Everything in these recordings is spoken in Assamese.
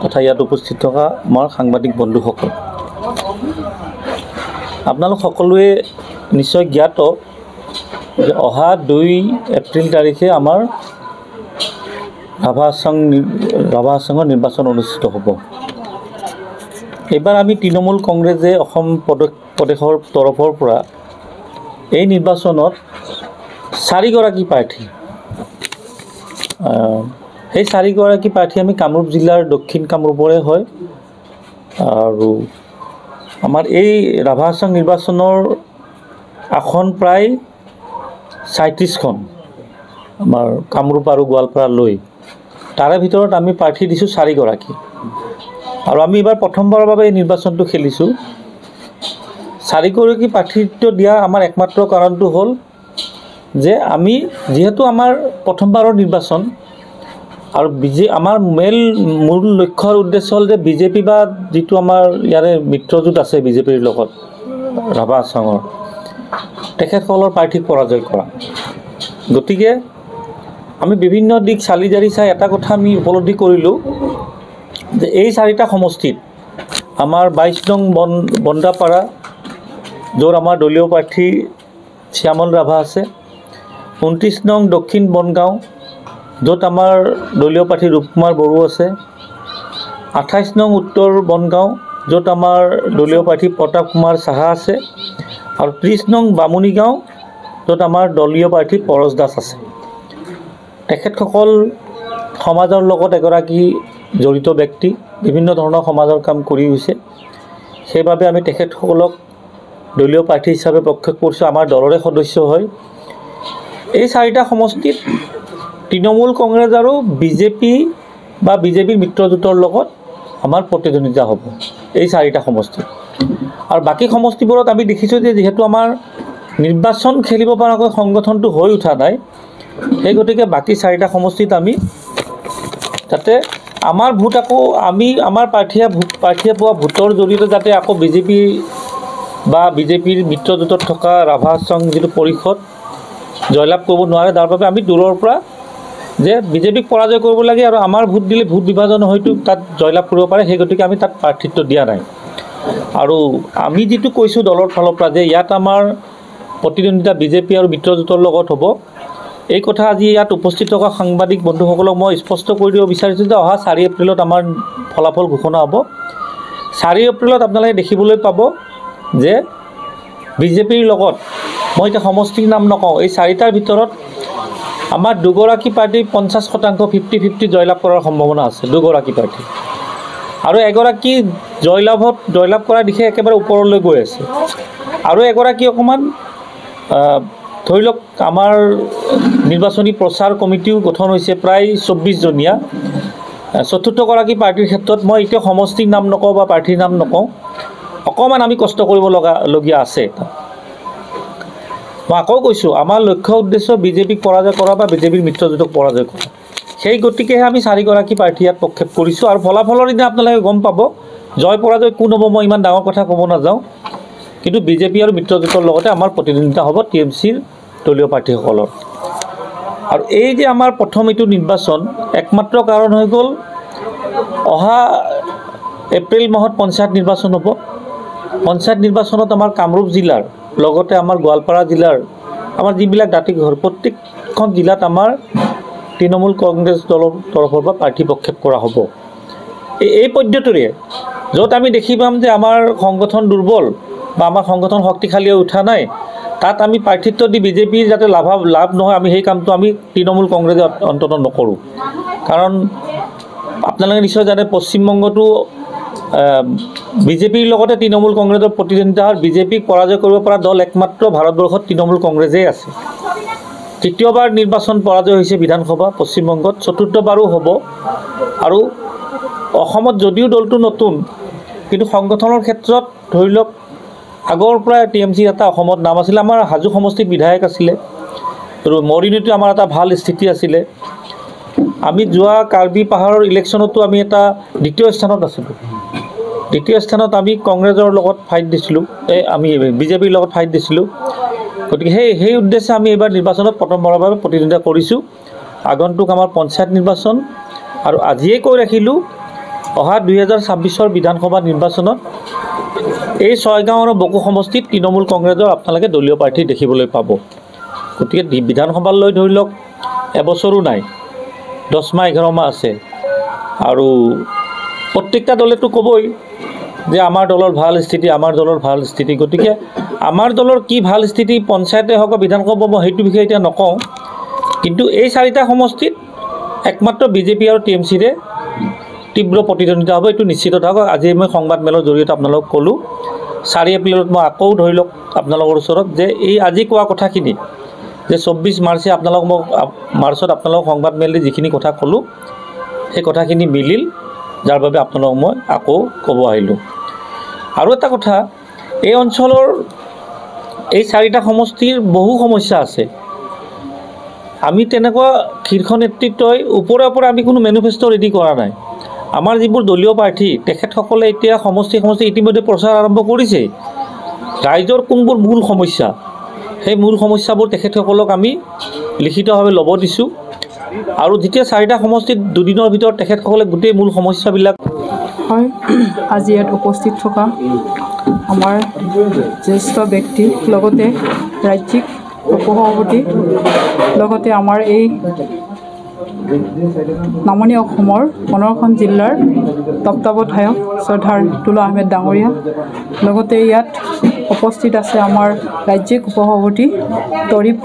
তথা ইয়াত উপস্থিত থকা আমাৰ সাংবাদিক বন্ধুসকল, আপোনালোক সকলোৱে নিশ্চয় জ্ঞাত যে অহা 2 এপ্ৰিল তাৰিখে আমাৰ ৰাভা আসামৰ নিৰ্বাচন অনুষ্ঠিত হ'ব। এইবাৰ আমি তৃণমূল কংগ্ৰেছে অসম প্ৰদেশৰ তৰফৰ পৰা এই নিৰ্বাচনত 4গৰাকী প্ৰাৰ্থী, সেই 4গৰাকী প্ৰাৰ্থী আমি কামৰূপ জিলাৰ দক্ষিণ কামৰূপৰে হয়। আৰু আমাৰ এই ৰাভা আসাম নিৰ্বাচনৰ আসন প্ৰায় 37খন, আমাৰ কামৰূপ আৰু গোৱালপাৰা লৈ। তাৰে ভিতৰত আমি প্ৰাৰ্থী দিছোঁ 4গৰাকী। আৰু আমি এইবাৰ প্ৰথমবাৰৰ বাবে এই নিৰ্বাচনটো খেলিছোঁ। 4গৰাকী প্ৰাৰ্থিত্ব দিয়া আমাৰ একমাত্ৰ কাৰণটো হ'ল যে আমি যিহেতু আমাৰ প্ৰথমবাৰৰ নিৰ্বাচন আৰু আমাৰ মূল লক্ষ্য আৰু উদ্দেশ্য হ'ল যে বিজেপি বা যিটো আমাৰ ইয়াৰে মিত্ৰজোঁট আছে বিজেপিৰ লগত ৰাভা আসামৰ, তেখেতসকলৰ প্ৰাৰ্থীক পৰাজয় কৰা। গতিকে আমি বিভিন্ন দিশ চালি জাৰি চাই এটা কথা আমি উপলব্ধি কৰিলোঁ যে এই 4টা সমষ্টিত আমাৰ 22 নং বন্দাপাৰা, য'ত আমাৰ দলীয় প্ৰাৰ্থী শ্যামল ৰাভা আছে, 29 নং দক্ষিণ বনগাঁও, য'ত আমাৰ দলীয় প্ৰাৰ্থী ৰূপকুমাৰ বড়ো আছে, 28 নং উত্তৰ বনগাঁও, য'ত আমাৰ দলীয় প্ৰাৰ্থী প্ৰতাপ কুমাৰ সাহা আছে, আৰু 30 নং বামুণীগাঁও, য'ত আমাৰ দলীয় প্ৰাৰ্থী পৰশ দাস আছে। তেখেতসকল সমাজৰ লগত এগৰাকী জড়িত ব্যক্তি, বিভিন্ন ধৰণৰ সমাজৰ কাম কৰি গৈছে। সেইবাবে আমি তেখেতসকলক দলীয় প্ৰাৰ্থী হিচাপে প্ৰক্ষেপ কৰিছোঁ, আমাৰ দলৰে সদস্য হয়। এই 4টা সমষ্টিত তৃণমূল কংগ্ৰেছ আৰু বিজেপি বা বিজেপিৰ মিত্ৰজোঁটৰ লগত আমাৰ প্ৰতিদ্বন্দ্বিতা হ'ব এই 4টা সমষ্টিত। আৰু বাকী সমষ্টিবোৰত আমি দেখিছোঁ যে যিহেতু আমাৰ নিৰ্বাচন খেলিব পৰাকৈ সংগঠনটো হৈ উঠা নাই, সেই গতিকে বাকী 4টা সমষ্টিত আমি যাতে আমাৰ ভোট আকৌ আমাৰ প্ৰাৰ্থীয়ে পোৱা ভোটৰ জৰিয়তে যাতে আকৌ বিজেপি বা বিজেপিৰ মিত্ৰজোঁটত থকা ৰাভা আসাম যিটো পৰিষদ জয়লাভ কৰিব নোৱাৰে, তাৰ বাবে আমি দূৰৰ পৰা যে বিজেপিক পৰাজয় কৰিব লাগে আৰু আমাৰ ভোট দিলে ভোট বিভাজন হয়তো তাত জয়লাভ কৰিব পাৰে, সেই গতিকে আমি তাত প্ৰাৰ্থিত্ব দিয়া নাই। আৰু আমি যিটো কৈছোঁ দলৰ ফালৰ পৰা যে ইয়াত আমাৰ প্ৰতিদ্বন্দ্বিতা বিজেপি আৰু মিত্ৰজোঁটৰ লগত হ'ব, এই কথা আজি ইয়াত উপস্থিত থকা সাংবাদিক বন্ধুসকলক মই স্পষ্ট কৰি দিব বিচাৰিছোঁ যে অহা 4 এপ্ৰিলত আমাৰ ফলাফল ঘোষণা হ'ব। 4 এপ্ৰিলত আপোনালোকে দেখিবলৈ পাব যে বিজেপিৰ লগত, মই এতিয়া সমষ্টিৰ নাম নকওঁ, এই 4টাৰ ভিতৰত আমাৰ 2গৰাকী প্ৰাৰ্থী 50% 50-50 জয়লাভ কৰাৰ সম্ভাৱনা আছে, 2গৰাকী প্ৰাৰ্থী। আৰু এগৰাকী জয়লাভ কৰাৰ দিশে একেবাৰে ওপৰলৈ গৈ আছে। আৰু এগৰাকী অকণমান ধৰি লওক আমাৰ নিৰ্বাচনী প্ৰচাৰ কমিটিও গঠন হৈছে প্ৰায় 24জনীয়া। 4ৰ্থগৰাকী প্ৰাৰ্থীৰ ক্ষেত্ৰত মই এতিয়া সমষ্টিৰ নাম নকওঁ বা প্ৰাৰ্থীৰ নাম নকওঁ, অকণমান আমি কষ্ট কৰিবলগীয়া আছে। মই আকৌ কৈছোঁ, আমাৰ লক্ষ্য উদ্দেশ্য বিজেপিক পৰাজয় কৰা বা বিজেপিৰ মিত্ৰজোঁটক পৰাজয় কৰা। সেই গতিকেহে আমি 4গৰাকী প্ৰাৰ্থী ইয়াত প্ৰক্ষেপ কৰিছোঁ। আৰু ফলাফলৰ দিনা আপোনালোকে গম পাব জয় পৰাজয় কোন হ'ব। মই ইমান ডাঙৰ কথা ক'ব নাযাওঁ, কিন্তু বিজেপি আৰু মিত্ৰজোঁটৰ লগতে আমাৰ প্ৰতিদ্বন্দ্বিতা হ'ব TMCৰ দলীয় প্ৰাৰ্থীসকলৰ। আৰু এই যে আমাৰ প্ৰথম এইটো নিৰ্বাচন, একমাত্ৰ কাৰণ হৈ গ'ল অহা এপ্ৰিল মাহত পঞ্চায়ত নিৰ্বাচন হ'ব। পঞ্চায়ত নিৰ্বাচনত আমাৰ কামৰূপ জিলাৰ লগতে আমাৰ গোৱালপাৰা জিলাৰ আমাৰ যিবিলাক দাঁতিঘৰ, প্ৰত্যেকখন জিলাত আমাৰ তৃণমূল কংগ্ৰেছ দলৰ তৰফৰ পৰা প্ৰাৰ্থী প্ৰক্ষেপ কৰা হ'ব। এই পদ্ধতিৰে য'ত আমি দেখি পাম যে আমাৰ সংগঠন দুৰ্বল বা আমাৰ সংগঠন শক্তিশালী হৈ উঠা নাই, তাত আমি প্ৰাৰ্থিত্ব দি বিজেপিৰ যাতে লাভ নহয়, আমি সেই কামটো আমি তৃণমূল কংগ্ৰেছে অন্ততঃ নকৰোঁ। কাৰণ আপোনালোকে নিশ্চয় জানে পশ্চিমবংগতো বিজেপিৰ লগতে তৃণমূল কংগ্ৰেছৰ প্ৰতিদ্বন্দ্বিতা হয়। বিজেপিক পৰাজয় কৰিব পৰা দল একমাত্ৰ ভাৰতবৰ্ষত তৃণমূল কংগ্ৰেছেই আছে। তৃতীয়বাৰ নিৰ্বাচন পৰাজয় হৈছে বিধানসভা পশ্চিমবংগত, 4ৰ্থবাৰো হ'ব। আৰু অসমত যদিও দলটো নতুন, কিন্তু সংগঠনৰ ক্ষেত্ৰত ধৰি লওক আগৰ পৰাই TMCৰ এটা অসমত নাম আছিলে। আমাৰ হাজো সমষ্টিত বিধায়ক আছিলে, আৰু মৰিয়নিতো আমাৰ এটা ভাল স্থিতি আছিলে। আমি যোৱা কাৰ্বি পাহাৰৰ ইলেকশ্যনতো আমি এটা 2য় স্থানত আছিলোঁ। 2য় স্থানত আমি কংগ্ৰেছৰ লগত ফাইট দিছিলোঁ, আমি বিজেপিৰ লগত ফাইট দিছিলোঁ। গতিকে সেই উদ্দেশ্যে আমি এইবাৰ নিৰ্বাচনত প্ৰথমবাৰৰ বাবে প্ৰতিদ্বন্দ্বিতা কৰিছোঁ। আগন্তুক আমাৰ পঞ্চায়ত নিৰ্বাচন, আৰু আজিয়ে কৈ ৰাখিলোঁ অহা 2026 বিধানসভা নিৰ্বাচনত এই 6 গাঁও আৰু বকো সমষ্টিত তৃণমূল কংগ্ৰেছৰ আপোনালোকে দলীয় প্ৰাৰ্থী দেখিবলৈ পাব। গতিকে বিধানসভালৈ ধৰি লওক এবছৰো নাই, 10 মাহ 11 মাহ আছে আৰু প্ৰত্যেকটা দলেতো ক'বই যে আমাৰ দলৰ ভাল স্থিতি, আমাৰ দলৰ ভাল স্থিতি। গতিকে আমাৰ দলৰ কি ভাল স্থিতি পঞ্চায়তে হওক বিধানসভা মই সেইটো বিষয়ে এতিয়া নকওঁ, কিন্তু এই 4টা সমষ্টিত একমাত্ৰ বিজেপি আৰু TMCৰে তীব্ৰ প্ৰতিদ্বন্দ্বিতা হ'ব, এইটো নিশ্চিত থাকক। আজি মই সংবাদ মেলৰ জৰিয়তে আপোনালোকক ক'লোঁ। 4 এপ্ৰিলত মই আকৌ ধৰি লওক আপোনালোকৰ ওচৰত যে এই আজি কোৱা কথাখিনি যে 24 মাৰ্চে মাৰ্চত আপোনালোকক সংবাদ মেল দি যিখিনি কথা ক'লোঁ সেই কথাখিনি মিলিল, যাৰ বাবে আপোনালোকক মই আকৌ ক'ব আহিলোঁ। আৰু এটা কথা, এই অঞ্চলৰ এই 4টা সমষ্টিৰ বহু সমস্যা আছে। আমি তেনেকুৱা শীৰ্ষ নেতৃত্বই ওপৰে আমি কোনো মেনিফেষ্টো ৰেডি কৰা নাই। আমাৰ যিবোৰ দলীয় প্ৰাৰ্থী তেখেতসকলে এতিয়া সমষ্টি ইতিমধ্যে প্ৰচাৰ আৰম্ভ কৰিছে। ৰাইজৰ কোনবোৰ মূল সমস্যা, সেই মূল সমস্যাবোৰ তেখেতসকলক আমি লিখিতভাৱে ল'ব দিছোঁ আৰু যেতিয়া 4টা সমষ্টিত দুদিনৰ ভিতৰত তেখেতসকলে গোটেই মূল সমস্যাবিলাক হয়। আজি ইয়াত উপস্থিত থকা আমাৰ জ্যেষ্ঠ ব্যক্তি, লগতে ৰাজ্যিক উপসভাপতি, লগতে আমাৰ এই নামনি অসমৰ 15খন জিলাৰ তত্ত্বাৱধায়ক শ্ৰদ্ধাৰ তুলা আহমেদ ডাঙৰীয়া, লগতে ইয়াত উপস্থিত আছে আমাৰ ৰাজ্যিক উপসভাপতি তৰিফ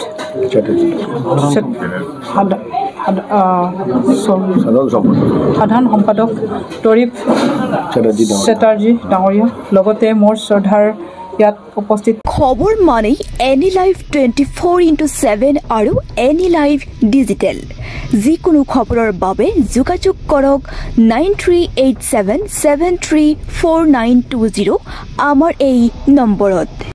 সাধাৰণ সম্পাদক তৰিফ চেটাৰ্জী ডাঙৰীয়া, লগতে মোৰ শ্ৰদ্ধাৰ ইয়াত উপস্থিত। খবৰ মানেই এনি লাইভ 24/7 আৰু এনি লাইভ ডিজিটেল। যিকোনো খবৰৰ বাবে যোগাযোগ কৰক 9387734920 আমাৰ এই নম্বৰত।